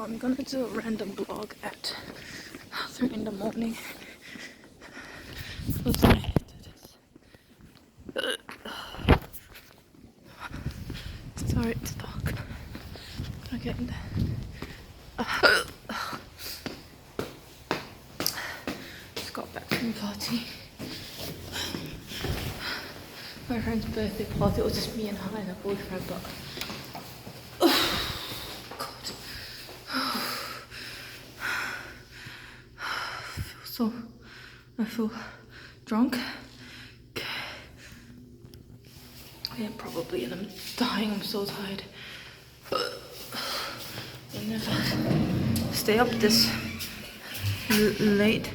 I'm gonna do a random vlog at 3 in the morning. What's my head to this? Sorry, it's dark. Okay, in there. Just got back from the party. My friend's birthday party. It was just me and her and her boyfriend, but I feel drunk. Yeah, probably, and I'm dying. I'm so tired. I never stay up this late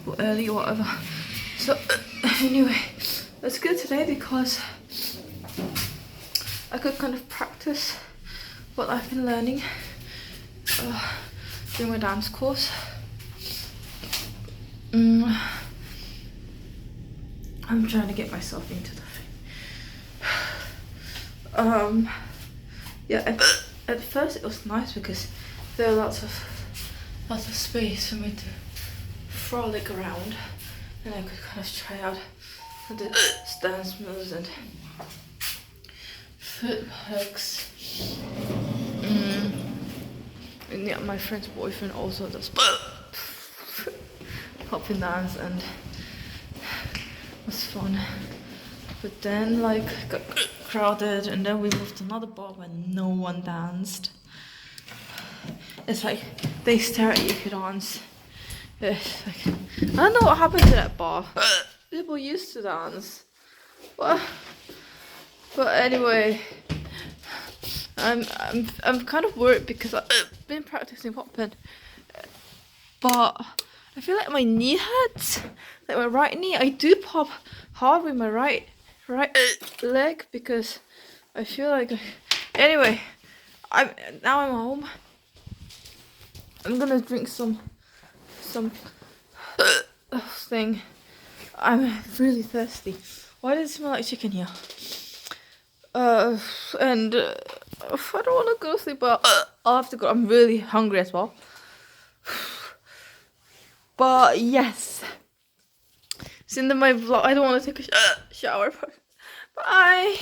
or early or whatever. So anyway, it's good today because I could kind of practice what I've been learning during my dance course. I'm trying to get myself into the thing. Yeah, at first it was nice because there were lots of space for me to frolic around, and I could kind of try out the dance moves and foot hugs. And yeah, my friend's boyfriend also does popping dance, and it was fun. But then like got crowded, and then we moved to another bar where no one danced. It's like they stare at you if you dance. It's like, I don't know what happened to that bar. People used to dance. But anyway, I'm kind of worried because I've been practicing popping, but I feel like my knee hurts, like my right knee. I do pop hard with my right leg because I feel like. Anyway, I'm home. I'm gonna drink some thing. I'm really thirsty. Why does it smell like chicken here? And I don't want to go to sleep, but I'll have to go. I'm really hungry as well. But yes, it's in my vlog. I don't want to take a shower. Bye.